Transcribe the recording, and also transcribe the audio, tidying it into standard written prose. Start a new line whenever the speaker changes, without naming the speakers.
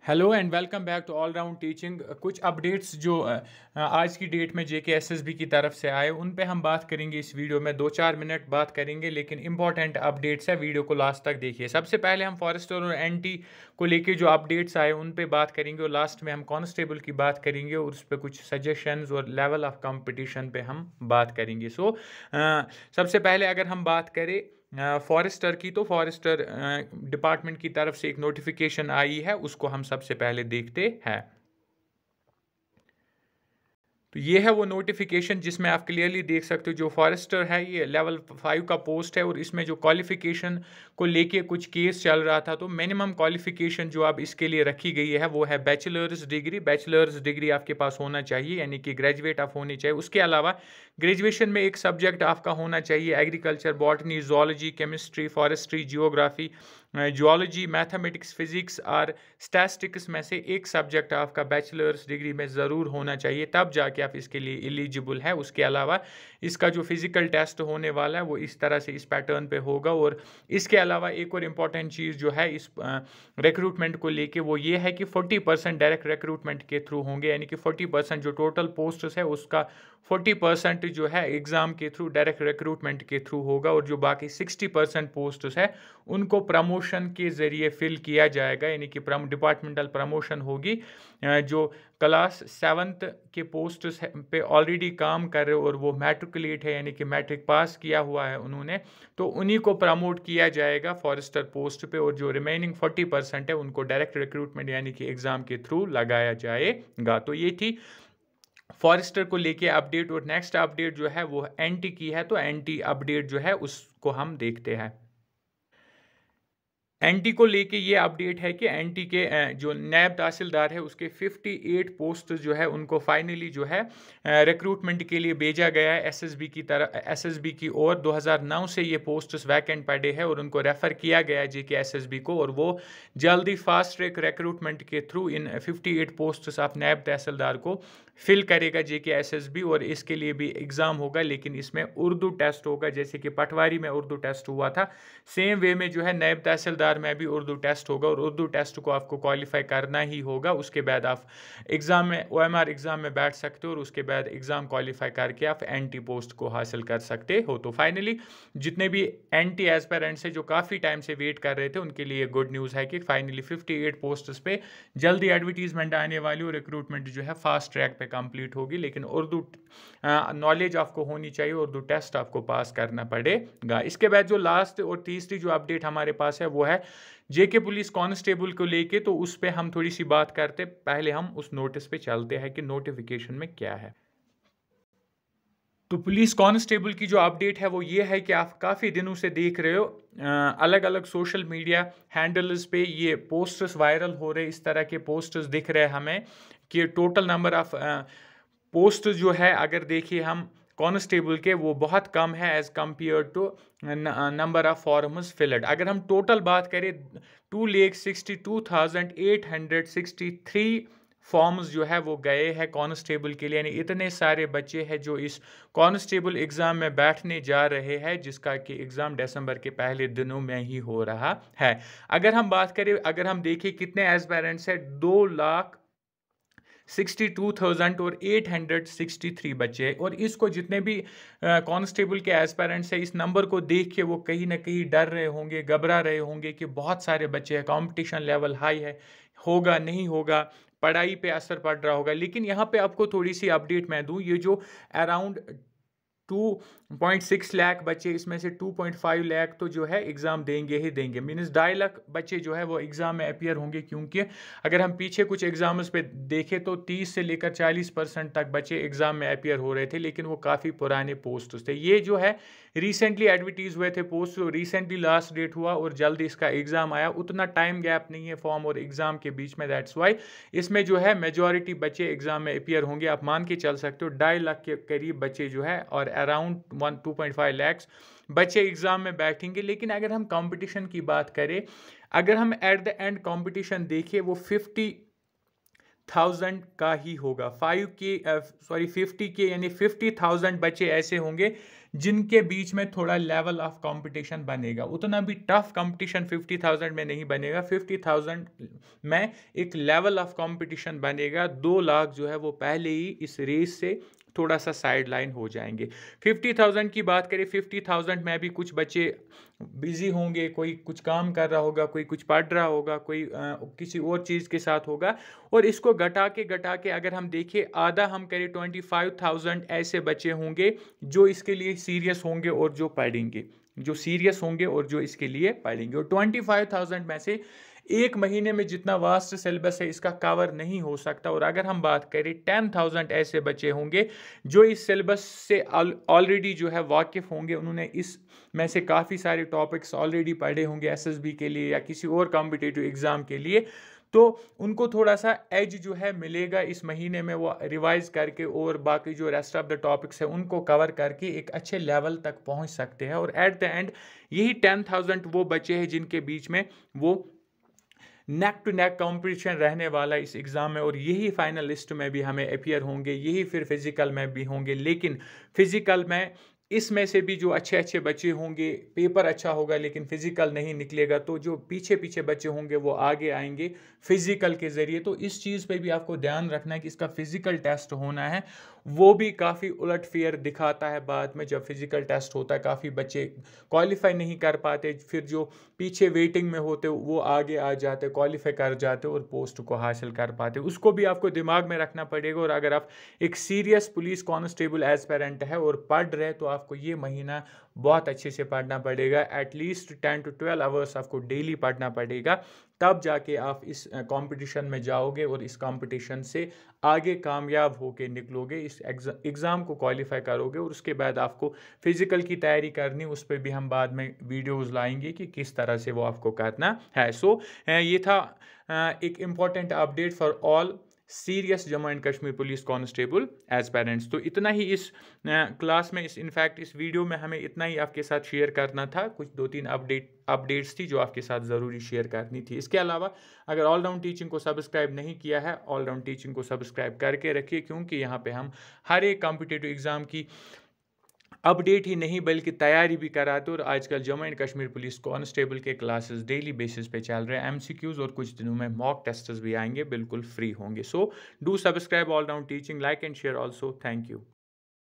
Hello and welcome back to all round teaching. कुछ updates जो आज की डेट में जेकेएसएसबी की तरफ से आए उन पे हम बात करेंगे इस वीडियो में। 2-4 मिनट बात करेंगे, लेकिन इंपॉर्टेंट अपडेट्स है, वीडियो को लास्ट तक देखिए। सबसे पहले हम फॉरेस्टर और एनटी को लेके जो अपडेट्स आए उन पे बात करेंगे, और लास्ट में हम कांस्टेबल की बात करेंगे और उस पर कुछ सजेशंस और लेवल ऑफ कंपटीशन पे हम बात करेंगे। सबसे पहले अगर हम बात करें फॉरेस्टर की, तो फॉरेस्टर डिपार्टमेंट की तरफ से एक नोटिफिकेशन आई है, उसको हम सबसे पहले देखते हैं। तो ये है वो नोटिफिकेशन जिसमें आप क्लियरली देख सकते हो जो फॉरेस्टर है ये लेवल 5 का पोस्ट है, और इसमें जो क्वालिफिकेशन को लेके कुछ केस चल रहा था, तो मिनिमम क्वालिफिकेशन जो अब इसके लिए रखी गई है वो है बैचलर्स डिग्री। बैचलर्स डिग्री आपके पास होना चाहिए, यानी कि ग्रेजुएट आप होने चाहिए। उसके अलावा ग्रेजुएशन में एक सब्जेक्ट आपका होना चाहिए agriculture, botany, zoology, chemistry, forestry, geography, geology, mathematics, physics और स्टैटिस्टिक्स में से एक सब्जेक्ट आपका बैचलर्स डिग्री में ज़रूर होना चाहिए, तब जाके आप इसके लिए एलिजिबल है। उसके अलावा इसका जो फिजिकल टेस्ट होने वाला है वो इस तरह से इस पैटर्न पे होगा। और इसके अलावा एक और इम्पॉर्टेंट चीज़ जो है इस रिक्रूटमेंट को लेके वो ये है कि 40% डायरेक्ट रिक्रूटमेंट के थ्रू होंगे, यानी कि 40% जो टोटल पोस्ट है उसका 40% जो है एग्ज़ाम के थ्रू, डायरेक्ट रिक्रूटमेंट के थ्रू होगा, और जो बाकी 60% पोस्ट है उनको प्रमोशन के ज़रिए फिल किया जाएगा, यानी कि डिपार्टमेंटल प्रमोशन होगी। जो क्लास 7th के पोस्ट पे ऑलरेडी काम कर रहे हो और वो मैट्रिकुलेट है, यानी कि मैट्रिक पास किया हुआ है उन्होंने, तो उन्हीं को प्रमोट किया जाएगा फॉरेस्टर पोस्ट पे, और जो रिमेनिंग 40% है उनको डायरेक्ट रिक्रूटमेंट यानी कि एग्ज़ाम के थ्रू लगाया जाएगा। तो ये थी फॉरेस्टर को लेके अपडेट। और नेक्स्ट अपडेट जो है वो एनटी की है, तो एनटी अपडेट जो है उसको हम देखते हैं। एनटी को लेके ये अपडेट है कि एनटी के जो नैब तहसीलदार है उसके 58 पोस्ट जो है उनको फाइनली जो है रिक्रूटमेंट के लिए भेजा गया है एसएसबी की तरह, एसएसबी की ओर। 2009 से ये पोस्ट्स वैकेंट पड़े हैं और उनको रेफर किया गया है जेके एसएसबी को, और वो जल्दी फास्ट ट्रैक रिक्रूटमेंट के थ्रू इन 58 पोस्ट्स ऑफ नैब तहसीलदार को फिल करेगा जेके एसएसबी। और इसके लिए भी एग्ज़ाम होगा, लेकिन इसमें उर्दू टेस्ट होगा, जैसे कि पटवारी में उर्दू टेस्ट हुआ था, सेम वे में जो है नैब तहसीलदार में भी उर्दू टेस्ट होगा, और उर्दू टेस्ट को आपको क्वालिफाई करना ही होगा। उसके बाद आप एग्ज़ाम में ओएमआर एग्ज़ाम में बैठ सकते हो, और उसके बाद एग्ज़ाम क्वालिफाई करके आप एनटी पोस्ट को हासिल कर सकते हो। तो फाइनली जितने भी एनटी एस्पिरेंट्स हैं जो काफ़ी टाइम से वेट कर रहे थे उनके लिए गुड न्यूज़ है कि फाइनली 58 पोस्ट्स पे जल्दी एडवर्टीजमेंट आने वाली, और रिक्रूटमेंट जो है फास्ट ट्रैक पे कंप्लीट होगी। लेकिन उर्दू नॉलेज आपको होनी चाहिए, उर्दू टेस्ट आपको पास करना पड़ेगा। इसके बाद जो लास्ट और तीसरी जो अपडेट हमारे पास है वो है जेके पुलिस कांस्टेबल को लेके, तो उस पे हम थोड़ी सी बात करते। पहले हम उस नोटिस पे चलते हैं कि नोटिफिकेशन में क्या है। तो पुलिस कांस्टेबल की जो अपडेट है वो ये है कि आप काफ़ी दिनों से देख रहे हो अलग अलग सोशल मीडिया हैंडल्स पे ये पोस्टर्स वायरल हो रहे, इस तरह के पोस्टर्स दिख रहे हैं हमें कि टोटल नंबर ऑफ पोस्ट जो है अगर देखिए हम कांस्टेबल के वो बहुत कम है as compare to number of forms filled. अगर हम टोटल बात करें 2,62,863 फॉर्म्स जो है वो गए हैं कांस्टेबल के लिए, यानी इतने सारे बच्चे हैं जो इस कांस्टेबल एग्ज़ाम में बैठने जा रहे हैं, जिसका कि एग्ज़ाम दिसंबर के पहले दिनों में ही हो रहा है। अगर हम बात करें, अगर हम देखें कितने एस्पायरेंट्स हैं, 2,62,863 बच्चे हैं, और इसको जितने भी कांस्टेबल के एस्पायरेंट्स हैं इस नंबर को देख के वो कहीं ना कहीं डर रहे होंगे, घबरा रहे होंगे कि बहुत सारे बच्चे हैं, कंपटीशन लेवल हाई है, होगा नहीं होगा, पढ़ाई पे असर पड़ रहा होगा। लेकिन यहाँ पे आपको थोड़ी सी अपडेट मैं दूँ, ये जो अराउंड 2.6 लाख बच्चे, इसमें से 2.5 लाख तो जो है एग्ज़ाम देंगे ही देंगे, मीन्स 2.5 लाख बच्चे जो है वो एग्ज़ाम में अपीयर होंगे। क्योंकि अगर हम पीछे कुछ एग्ज़ाम्स पे देखें तो 30 से लेकर 40% तक बच्चे एग्ज़ाम में अपीयर हो रहे थे, लेकिन वो काफ़ी पुराने पोस्ट थे। ये जो है रिसेंटली एडवर्टीज़ हुए थे पोस्ट, रिसेंटली लास्ट डेट हुआ और जल्दी इसका एग्ज़ाम आया, उतना टाइम गैप नहीं है फॉर्म और एग्ज़ाम के बीच में। दैट्स वाई इसमें जो है मेजॉरिटी बच्चे एग्ज़ाम में अपीयर होंगे। आप मान के चल सकते हो 2.5 लाख के करीब बच्चे जो है और अराउंड 2.5 लैक्स बच्चे एग्ज़ाम में बैठेंगे। लेकिन अगर हम कंपटीशन की बात करें, अगर हम एट द एंड कंपटीशन देखिए, वो 50,000 का ही होगा। 50K यानी 50,000 बच्चे ऐसे होंगे जिनके बीच में थोड़ा लेवल ऑफ कंपटीशन बनेगा। उतना भी टफ कंपटीशन 50,000 में नहीं बनेगा। 50,000 में एक लेवल ऑफ कंपटीशन बनेगा। 2 लाख जो है वो पहले ही इस रेस से थोड़ा सा साइड लाइन हो जाएंगे। 50,000 की बात करें, 50,000 में भी कुछ बच्चे बिजी होंगे, कोई कुछ काम कर रहा होगा, कोई कुछ पढ़ रहा होगा, कोई किसी और चीज़ के साथ होगा। और इसको घटा के अगर हम देखें, आधा हम करें 25,000 ऐसे बच्चे होंगे जो इसके लिए सीरियस होंगे और जो पढ़ेंगे, जो सीरियस होंगे और जो इसके लिए पढ़ेंगे। और 25,000 में से एक महीने में जितना वास्ट सिलेबस है इसका कवर नहीं हो सकता। और अगर हम बात करें 10,000 ऐसे बच्चे होंगे जो इस सिलेबस से ऑलरेडी जो है वाकिफ़ होंगे, उन्होंने इस में से काफ़ी सारे टॉपिक्स ऑलरेडी पढ़े होंगे एसएसबी के लिए या किसी और कॉम्पिटिटिव एग्ज़ाम के लिए, तो उनको थोड़ा सा एज जो है मिलेगा इस महीने में। वो रिवाइज करके और बाकी जो रेस्ट ऑफ द टॉपिक्स है उनको कवर करके एक अच्छे लेवल तक पहुंच सकते हैं। और एट द एंड यही 10,000 वो बच्चे हैं जिनके बीच में वो नेक टू नेक कंपटीशन रहने वाला इस एग्ज़ाम में। और यही फाइनल लिस्ट में भी हमें अपीयर होंगे, यही फिर फिज़िकल में भी होंगे। लेकिन फिज़िकल में इसमें से भी जो अच्छे अच्छे बच्चे होंगे, पेपर अच्छा होगा लेकिन फिज़िकल नहीं निकलेगा, तो जो पीछे पीछे बच्चे होंगे वो आगे आएंगे फिज़िकल के ज़रिए। तो इस चीज़ पे भी आपको ध्यान रखना है कि इसका फ़िज़िकल टेस्ट होना है, वो भी काफ़ी उलटफेर दिखाता है। बाद में जब फिज़िकल टेस्ट होता है काफ़ी बच्चे क्वालिफाई नहीं कर पाते, फिर जो पीछे वेटिंग में होते वो आगे आ जाते, क्वालिफाई कर जाते और पोस्ट को हासिल कर पाते। उसको भी आपको दिमाग में रखना पड़ेगा। और अगर आप एक सीरियस पुलिस कांस्टेबल एस्पिरेंट है और पढ़ रहे, तो आपको ये महीना बहुत अच्छे से पढ़ना पड़ेगा। एटलीस्ट 10 to 12 आवर्स आपको डेली पढ़ना पड़ेगा, तब जाके आप इस कंपटीशन में जाओगे और इस कंपटीशन से आगे कामयाब होके निकलोगे, इस एग्ज़ाम को क्वालिफाई करोगे। और उसके बाद आपको फिज़िकल की तैयारी करनी, उस पर भी हम बाद में वीडियोज़ लाएंगे कि किस तरह से वो आपको करना है। सो ये था एक important update for all serious Jammu and Kashmir police constable aspirants. तो इतना ही इस क्लास में, इनफैक्ट इस वीडियो में हमें इतना ही आपके साथ शेयर करना था। कुछ 2-3 अपडेट्स थी जो आपके साथ ज़रूरी शेयर करनी थी। इसके अलावा अगर ऑल राउंड टीचिंग को सब्सक्राइब नहीं किया है, ऑल राउंड टीचिंग को सब्सक्राइब करके रखिए, क्योंकि यहाँ पे हम हर एक कॉम्पिटिटिव एग्ज़ाम की अपडेट ही नहीं बल्कि तैयारी भी कराते। और आजकल Jammu and Kashmir police constable के क्लासेस डेली बेसिस पे चल रहे हैं, एमसीक्यूज़, और कुछ दिनों में मॉक टेस्ट्स भी आएंगे, बिल्कुल फ्री होंगे। So do subscribe all round teaching, like and share also. Thank you.